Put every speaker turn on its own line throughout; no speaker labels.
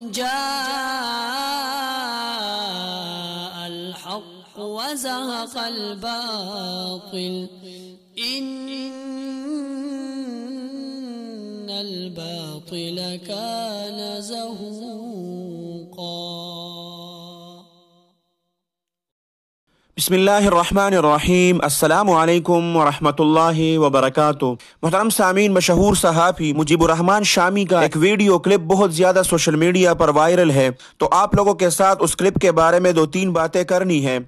جاء الحق وزهق الباطل إن الباطل كان زهوقا۔
بسم اللہ الرحمن الرحیم۔ السلام علیکم ورحمۃ اللہ وبرکاتہ۔ محترم سامعین، مشہور صحافی مجیب الرحمان شامی کا ایک ویڈیو کلپ بہت زیادہ سوشل میڈیا پر وائرل ہے، تو آپ لوگوں کے ساتھ اس کلپ کے بارے میں 2-3 باتیں کرنی ہیں۔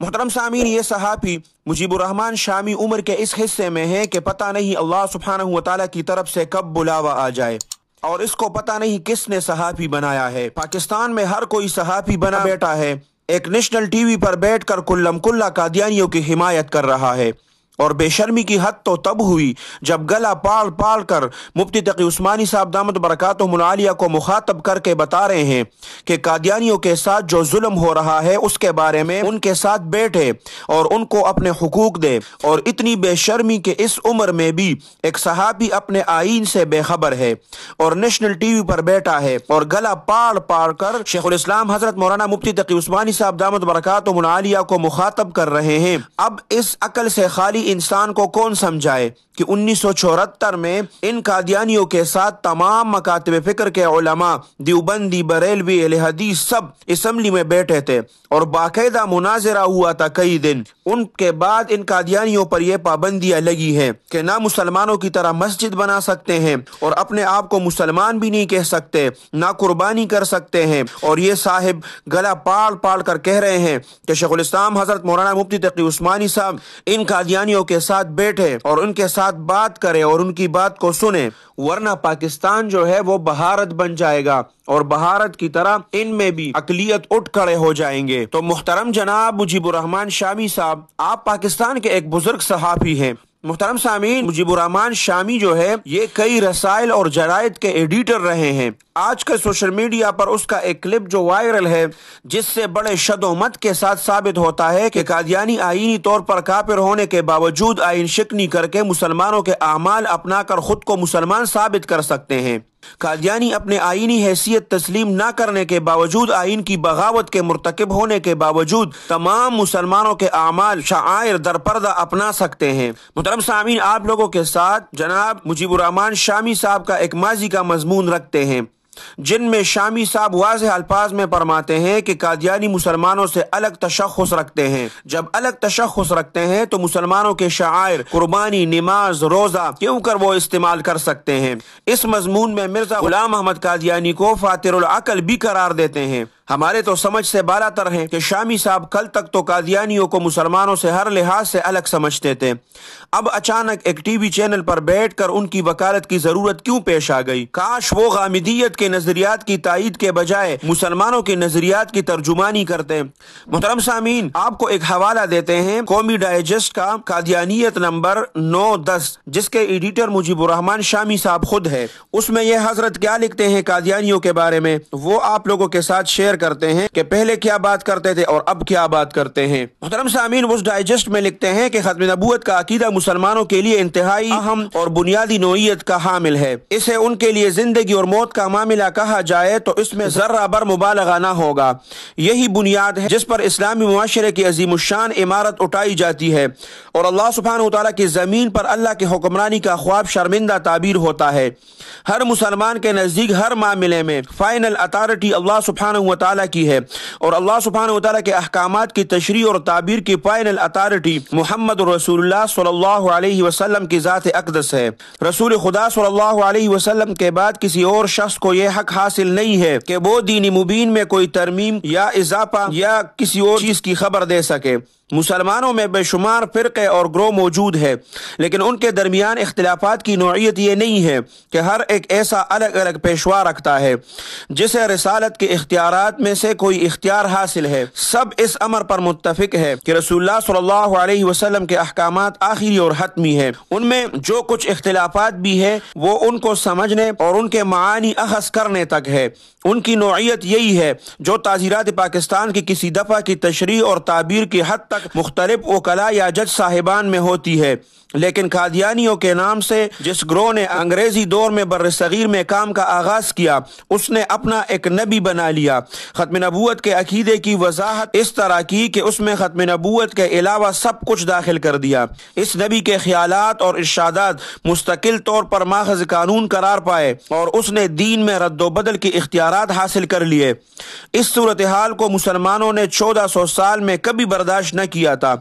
محترم سامعین، یہ صحافی مجیب الرحمان شامی عمر کے اس حصے میں ہے کہ پتہ نہیں اللہ سبحانہ وتعالی کی طرف سے کب بلاوا آ جائے، اور اس کو پتہ نہیں کس نے صحافی بنایا ہے۔ پاکستان میں ہر کوئی صحافی بنا بیٹھا ہے، ایک نیشنل ٹی وی پر بیٹھ کر کلم کلا قادیانیوں کی حمایت کر رہا ہے، اور بے شرمی کی حد تو تب ہوئی جب گلا پاڑ پاڑ کر مفتی تقی عثمانی صاحب دامت برکاتہم العالیہ کو مخاطب کر کے بتا رہے ہیں کہ قادیانیوں کے ساتھ جو ظلم ہو رہا ہے اس کے بارے میں ان کے ساتھ بیٹھے اور ان کو اپنے حقوق دے۔ اور اتنی بے شرمی کہ اس عمر میں بھی ایک صحابی اپنے آئین سے بے خبر ہے اور نیشنل ٹی وی پر بیٹھا ہے اور گلا پاڑ پاڑ کر شیخ الاسلام حضرت مولانا مفتی تقی عثمانی صاحب دامت برکاتہم العالیہ کو مخاطب کر رہے ہیں۔ اب اس عقل سے خالی انسان کو کون سمجھائے کہ 1974 میں ان قادیانیوں کے ساتھ تمام مکاتب فکر کے علماء، دیوبندی، بریلوی، اہل حدیث سب اسمبلی میں بیٹھے تھے اور باقاعدہ مناظرہ ہوا تھا کئی دن۔ ان کے بعد ان قادیانیوں پر یہ پابندیاں لگی ہیں کہ نہ مسلمانوں کی طرح مسجد بنا سکتے ہیں اور اپنے آپ کو مسلمان بھی نہیں کہہ سکتے، نہ قربانی کر سکتے ہیں، اور یہ صاحب گلا پاڑ پاڑ کر کہہ رہے ہیں کہ شیخ الاسلام حضرت مولانا مفتی تقی عثمانی صاحب ان قادیانیوں کے ساتھ بیٹھے اور ان کے ساتھ بات کرے اور ان کی بات کو سنے، ورنہ پاکستان جو ہے وہ بھارت بن جائے گا اور بھارت کی طرح ان میں بھی اقلیت اٹھ کھڑے ہو جائیں گے۔ تو محترم جناب مجیب الرحمان شامی صاحب، آپ پاکستان کے ایک بزرگ صحافی ہیں۔ محترم سامعین، مجیب الرحمان شامی جو ہے یہ کئی رسائل اور جرائد کے ایڈیٹر رہے ہیں۔ آج کے سوشل میڈیا پر اس کا ایک کلپ جو وائرل ہے، جس سے بڑے شد و مت کے ساتھ ثابت ہوتا ہے کہ قادیانی آئینی طور پر کافر ہونے کے باوجود آئین شکنی کر کے مسلمانوں کے اعمال اپنا کر خود کو مسلمان ثابت کر سکتے ہیں۔ قادیانی اپنے آئینی حیثیت تسلیم نہ کرنے کے باوجود، آئین کی بغاوت کے مرتکب ہونے کے باوجود تمام مسلمانوں کے اعمال، شعائر در پردہ اپنا سکتے ہیں۔ محترم سامعین، آپ لوگوں کے ساتھ جناب مجیب الرحمان شامی صاحب کا ایک ماضی کا مضمون رکھتے ہیں، جن میں شامی صاحب واضح الفاظ میں فرماتے ہیں کہ قادیانی مسلمانوں سے الگ تشخص رکھتے ہیں۔ جب الگ تشخص رکھتے ہیں تو مسلمانوں کے شعائر، قربانی، نماز، روزہ کیوں کر وہ استعمال کر سکتے ہیں۔ اس مضمون میں مرزا غلام احمد قادیانی کو فاتر العقل بھی قرار دیتے ہیں۔ ہمارے تو سمجھ سے بالا تر ہیں کہ شامی صاحب کل تک تو قادیانیوں کو مسلمانوں سے ہر لحاظ سے الگ سمجھتے تھے، اب اچانک ایک ٹی وی چینل پر بیٹھ کر ان کی وکالت کی ضرورت کیوں پیش آ گئی؟ کاش وہ غامدیت کے نظریات کی تائید کے بجائے مسلمانوں کے نظریات کی ترجمانی کرتے۔ محترم سامعین، آپ کو ایک حوالہ دیتے ہیں قومی ڈائجسٹ کا، قادیانیت نمبر 9-10، جس کے ایڈیٹر مجیب الرحمان شامی صاحب خود ہے۔ اس میں یہ حضرت کیا لکھتے ہیں قادیانیوں کے بارے میں، وہ آپ لوگوں کے ساتھ شیئر کرتے ہیں کہ پہلے کیا بات کرتے تھے اور اب کیا بات کرتے ہیں۔ محترم سامعین، اس ڈائجسٹ میں لکھتے ہیں کہ ختم نبوت کا عقیدہ مسلمانوں کے لیے انتہائی اہم اور بنیادی نوعیت کا حامل ہے۔ اسے ان کے لیے زندگی اور موت کا معاملہ کہا جائے تو اس میں ذرہ بر مبالغہ نہ ہوگا۔ یہی بنیاد ہے جس پر اسلامی معاشرے کی عظیم الشان عمارت اٹھائی جاتی ہے، اور اللہ سبحانہ وتعالی کی زمین پر اللہ کی حکمرانی کا خواب شرمندہ تعبیر ہوتا ہے۔ ہر مسلمان کے نزدیک ہر معاملے میں فائنل اتھارٹی اللہ سبحانہ وتعالی کی ہے، اور اللہ سبحانہ وتعالی کے احکامات کی تشریح اور تعبیر کی فائنل اتھارٹی محمد رسول اللہ صلی اللہ علیہ وسلم کی ذات اقدس ہے۔ رسول خدا صلی اللہ علیہ وسلم کے بعد کسی اور شخص کو یہ حق حاصل نہیں ہے کہ وہ دین مبین میں کوئی ترمیم یا اضافہ یا کسی اور چیز کی خبر دے سکے۔ مسلمانوں میں بے شمار فرقے اور گروہ موجود ہے، لیکن ان کے درمیان اختلافات کی نوعیت یہ نہیں ہے کہ ہر ایک ایسا الگ الگ پیشوا رکھتا ہے جسے رسالت کے اختیارات میں سے کوئی اختیار حاصل ہے۔ سب اس امر پر متفق ہے کہ رسول اللہ صلی اللہ علیہ وسلم کے احکامات آخری اور حتمی ہے۔ ان میں جو کچھ اختلافات بھی ہے وہ ان کو سمجھنے اور ان کے معانی اخذ کرنے تک ہے۔ ان کی نوعیت یہی ہے جو تعزیرات پاکستان کی کسی دفعہ کی تشریح اور تعبیر کی حد تک مختلف وکلاء یا جج صاحبان میں ہوتی ہے، لیکن قادیانیوں کے نام سے جس گروہ نے انگریزی دور میں بر صغیر میں کام کا آغاز کیا اس نے اپنا ایک نبی بنا لیا۔ ختم نبوت کے عقیدے کی وضاحت اس طرح کی کہ اس میں ختم نبوت کے علاوہ سب کچھ داخل کر دیا۔ اس نبی کے خیالات اور ارشادات مستقل طور پر ماخذ قانون قرار پائے اور اس نے دین میں رد و بدل کے اختیارات حاصل کر لیے۔ اس صورتحال کو مسلمانوں نے 1400 سال میں کبھی برداشت نہ کیا تھا۔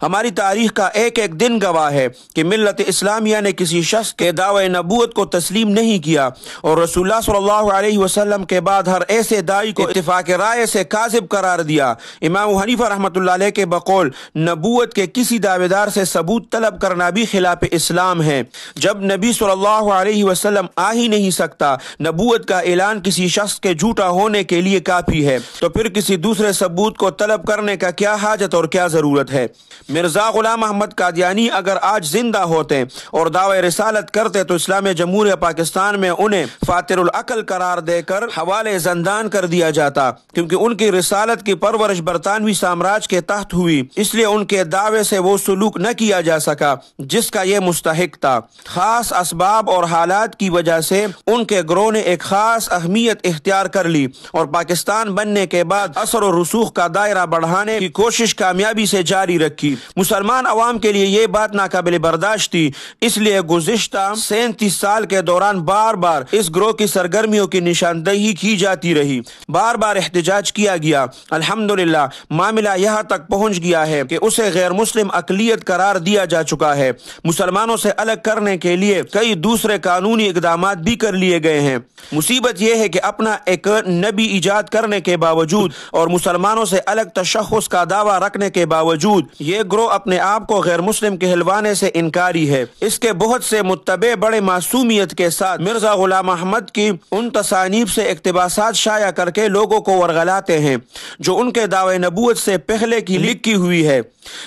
ہماری تاریخ کا ایک ایک دن گواہ ہے کہ ملت اسلامیہ نے کسی شخص کے دعوی نبوت کو تسلیم نہیں کیا اور رسول اللہ صلی اللہ علیہ وسلم کے بعد ہر ایسے داعی کو اتفاق رائے سے کاذب قرار دیا۔ امام حنیفہ رحمۃ اللہ علیہ کے بقول نبوت کے کسی دعوے دار سے ثبوت طلب کرنا بھی خلاف اسلام ہے۔ جب نبی صلی اللہ علیہ وسلم آ ہی نہیں سکتا، نبوت کا اعلان کسی شخص کے جھوٹا ہونے کے لیے کافی ہے، تو پھر کسی دوسرے ثبوت کو طلب کرنے کا کیا حاجت اور کیا ضرورت ہے؟ مرزا غلام احمد قادیانی اگر آج زندہ ہوتے اور دعوی رسالت کرتے تو اسلامی جمہوریہ پاکستان میں انہیں فاتر العقل قرار دے کر حوالے زندان کر دیا جاتا، کیونکہ ان کی رسالت کی پرورش برطانوی سامراج کے تحت ہوئی، اس لیے ان کے دعوے سے وہ سلوک نہ کیا جا سکا جس کا یہ مستحق تھا۔ خاص اسباب اور حالات کی وجہ سے ان کے گروہ نے ایک خاص اہمیت اختیار کر لی اور پاکستان بننے کے بعد اثر و رسوخ کا دائرہ بڑھانے کی کوشش کامیابی سے جاری رکھی۔ مسلمان عوام کے لیے یہ بات ناقابل برداشت تھی، اس لیے گزشتہ 37 سال کے دوران بار بار اس گروہ کی سرگرمیوں کی نشاندہی کی جاتی رہی، بار بار احتجاج کیا گیا۔ الحمدللہ معاملہ یہاں تک پہنچ گیا ہے کہ اسے غیر مسلم اقلیت قرار دیا جا چکا ہے۔ مسلمانوں سے الگ کرنے کے لیے کئی دوسرے قانونی اقدامات بھی کر لیے گئے ہیں۔ مصیبت یہ ہے کہ اپنا ایک نبی ایجاد کرنے کے باوجود اور مسلمانوں سے الگ تشخص کا دعویٰ رکھنے کے باوجود یہ گروہ اپنے آپ کو غیر مسلم کہلوانے سے انکاری ہے۔ اس کے بہت سے متبع بڑے معصومیت کے ساتھ مرزا غلام احمد کی ان تصانیف سے اقتباسات شائع کر کے لوگوں کو ورغلاتے ہیں جو ان کے دعوی نبوت سے پہلے کی لکھی ہوئی ہے۔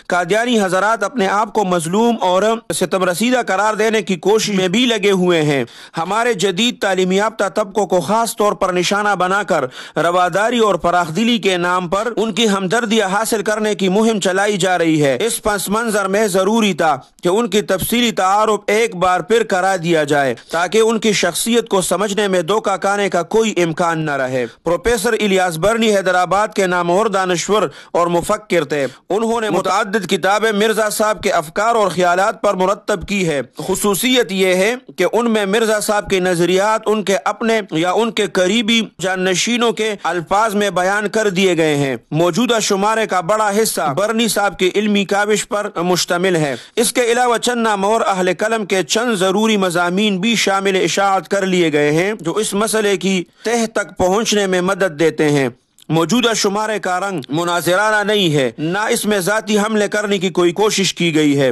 قادیانی حضرات اپنے آپ کو مظلوم اور ستم رسیدہ قرار دینے کی کوشش میں بھی لگے ہوئے ہیں۔ ہمارے جدید تعلیم یافتہ طبقوں کو خاص طور پر نشانہ بنا کر رواداری اور فراخ دلی کے نام پر ان کی ہمدردیاں حاصل کرنے کی مہم چلائی جا رہی ہے۔ اس پس منظر میں ضروری تھا کہ ان کی تفصیلی تعارف ایک بار پھر کرا دیا جائے تاکہ ان کی شخصیت کو سمجھنے میں دھوکہ کھانے کا کوئی امکان نہ رہے۔ پروفیسر الیاس برنی حیدرآباد کے نامور دانشور اور مفکر تھے۔ انہوں نے متعدد کتابیں مرزا صاحب کے افکار اور خیالات پر مرتب کی ہے۔ خصوصیت یہ ہے کہ ان میں مرزا صاحب کے نظریات ان کے اپنے یا ان کے قریبی جانشینوں کے الفاظ میں بیان کر دیے گئے ہیں۔ موجودہ شمارے کا بڑا حصہ برنی صاحب کی علمی کاوش پر مشتمل ہے۔ اس کے علاوہ چند نامور اہل قلم کے چند ضروری مضامین بھی شامل اشاعت کر لیے گئے ہیں جو اس مسئلے کی تہ تک پہنچنے میں مدد دیتے ہیں۔ موجودہ شمارے کا رنگ مناظرانہ نہیں ہے، نہ اس میں ذاتی حملے کرنے کی کوئی کوشش کی گئی ہے۔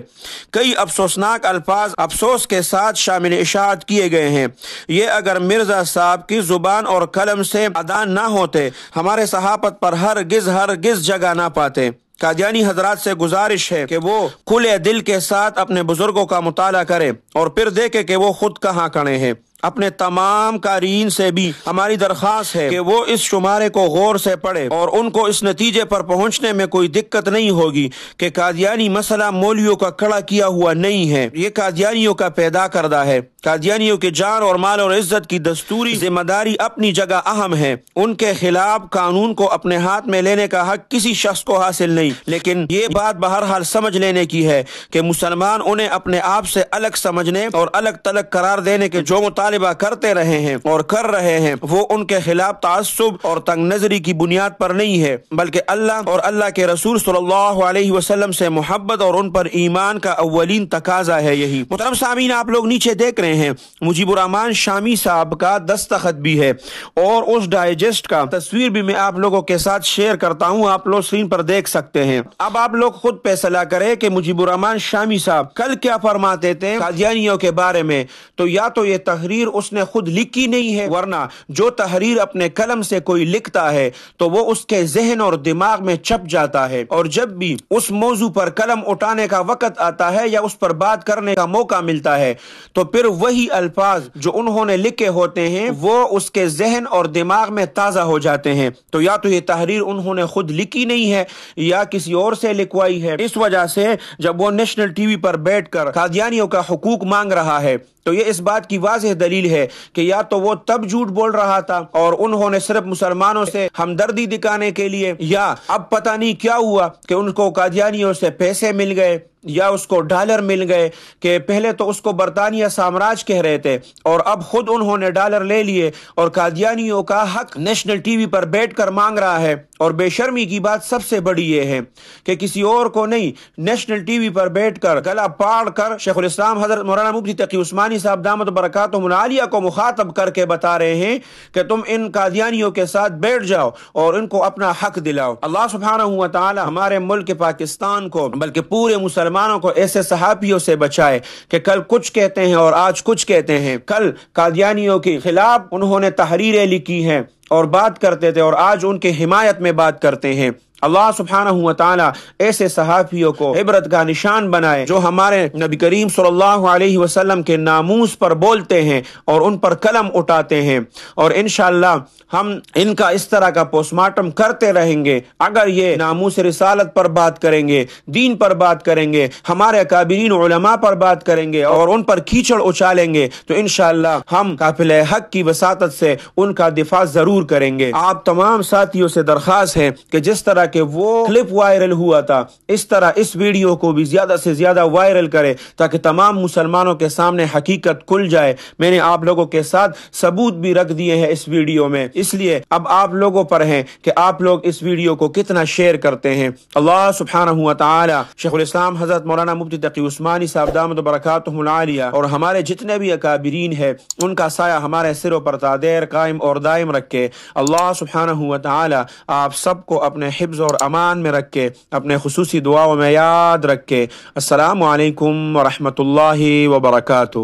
کئی افسوسناک الفاظ افسوس کے ساتھ شامل اشاعت کیے گئے ہیں۔ یہ اگر مرزا صاحب کی زبان اور قلم سے ادا نہ ہوتے ہمارے صحافت پر ہرگز جگہ نہ پاتے۔ قادیانی حضرات سے گزارش ہے کہ وہ کھلے دل کے ساتھ اپنے بزرگوں کا مطالعہ کریں اور پھر دیکھیں کہ وہ خود کہاں کھڑے ہیں۔ اپنے تمام قارئین سے بھی ہماری درخواست ہے کہ وہ اس شمارے کو غور سے پڑھے اور ان کو اس نتیجے پر پہنچنے میں کوئی دقت نہیں ہوگی کہ قادیانی مسئلہ مولویوں کا کھڑا کیا ہوا نہیں ہے، یہ قادیانیوں کا پیدا کردہ ہے۔ قادیانیوں کی جان اور مال اور عزت کی دستوری ذمہ داری اپنی جگہ اہم ہے۔ ان کے خلاف قانون کو اپنے ہاتھ میں لینے کا حق کسی شخص کو حاصل نہیں، لیکن یہ بات بہرحال سمجھ لینے کی ہے کہ مسلمان انہیں اپنے آپ سے الگ سمجھنے اور الگ تلگ قرار دینے کے جو مطالبہ کرتے رہے ہیں اور کر رہے ہیں وہ ان کے خلاف تعصب اور تنگ نظری کی بنیاد پر نہیں ہے، بلکہ اللہ اور اللہ کے رسول صلی اللہ علیہ وسلم سے محبت اور ان پر ایمان کا اولین تقاضا ہے۔ یہی محترم سامعین، آپ لوگ نیچے دیکھ رہے ہیں مجیب الرحمان شامی صاحب کا دستخط بھی ہے اور اس ڈائجسٹ کا تصویر بھی میں آپ لوگوں کے ساتھ شیئر کرتا ہوں، آپ لوگ اسکرین پر دیکھ سکتے ہیں۔ اب آپ لوگ خود فیصلہ کریں کہ مجیب الرحمان شامی صاحب کل کیا فرماتے تھے قادیانیوں کے بارے میں، تو یا تو یہ تحریر تحریر اس نے خود لکھی نہیں ہے، ورنہ جو تحریر اپنے قلم سے کوئی لکھتا ہے تو وہ اس کے ذہن اور دماغ میں چھپ جاتا ہے، اور جب بھی اس موضوع پر قلم اٹھانے کا وقت آتا ہے یا اس پر بات کرنے کا موقع ملتا ہے تو پھر وہی الفاظ جو انہوں نے لکھے ہوتے ہیں وہ اس کے ذہن اور دماغ میں تازہ ہو جاتے ہیں۔ تو یا تو یہ تحریر انہوں نے خود لکھی نہیں ہے یا کسی اور سے لکھوائی ہے۔ اس وجہ سے جب وہ نیشنل ٹی وی پر بیٹھ کر قادیانیوں کا حقوق مانگ رہا ہے تو یہ اس بات کی واضح دلیل ہے کہ یا تو وہ تب جھوٹ بول رہا تھا اور انہوں نے صرف مسلمانوں سے ہمدردی دکھانے کے لیے، یا اب پتہ نہیں کیا ہوا کہ ان کو قادیانیوں سے پیسے مل گئے یا اس کو ڈالر مل گئے، کہ پہلے تو اس کو برطانیہ سامراج کہہ رہے تھے اور اب خود انہوں نے ڈالر لے لیے اور قادیانیوں کا حق نیشنل ٹی وی پر بیٹھ کر مانگ رہا ہے۔ اور بے شرمی کی بات سب سے بڑی یہ ہے کہ کسی اور کو نہیں، نیشنل ٹی وی پر بیٹھ کر گلا پاڑ کر شیخ الاسلام حضرت مولانا مفتی تقی عثمانی صاحب دامت برکاتہم العالیہ کو مخاطب کر کے بتا رہے ہیں کہ تم ان قادیانیوں کے ساتھ بیٹھ جاؤ اور ان کو اپنا حق دلاؤ۔ اللہ سبحانہ و تعالی ہمارے ملک پاکستان کو بلکہ پورے مسلمانوں کو ایسے صحافیوں سے بچائے کہ کل کچھ کہتے ہیں اور آج کچھ کہتے ہیں۔ کل قادیانیوں کے خلاف انہوں نے تحریریں لکھی ہیں اور بات کرتے تھے اور آج ان کے حمایت میں بات کرتے ہیں۔ اللہ سبحانہ و تعالی ایسے صحافیوں کو عبرت کا نشان بنائے جو ہمارے نبی کریم صلی اللہ علیہ وسلم کے ناموس پر بولتے ہیں اور ان پر قلم اٹھاتے ہیں، اور انشاءاللہ ہم ان کا اس طرح کا پوسٹ مارٹم کرتے رہیں گے اگر یہ ناموس رسالت پر بات کریں گے، دین پر بات کریں گے، ہمارے اکابرین علماء پر بات کریں گے اور ان پر کیچڑ اچھالیں گے، تو انشاءاللہ ہم قافلہ حق کی وساطت سے ان کا دفاع ضرور کریں گے۔ آپ تمام ساتھیوں سے درخواست ہے کہ جس طرح کہ وہ کلپ وائرل ہوا تھا اس طرح اس ویڈیو کو بھی زیادہ سے زیادہ وائرل کرے تاکہ تمام مسلمانوں کے سامنے حقیقت کھل جائے۔ میں نے آپ لوگوں کے ساتھ ثبوت بھی رکھ دیے ہیں اس ویڈیو میں، اس لیے اب آپ لوگوں پر ہیں کہ آپ لوگ اس ویڈیو کو کتنا شیئر کرتے ہیں۔ اللہ سبحانہ و تعالی شیخ الاسلام حضرت مولانا مفتی تقی عثمانی صاحب دامت برکاتہم العالیہ اور ہمارے جتنے بھی اکابرین ہیں ان کا سایہ ہمارے سروں پر تا دیر قائم اور دائم رکھے۔ اللہ سبحانہ و تعالی آپ سب کو اپنے حفظ اور امان میں رکھ کے اپنے خصوصی دعاؤں میں یاد رکھے۔ السلام علیکم ورحمۃ اللہ وبرکاتہ۔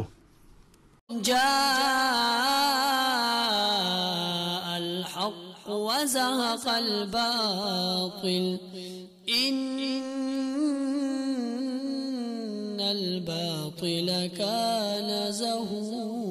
جاء الحق وزهق الباطل إن الباطل كان زهوقا۔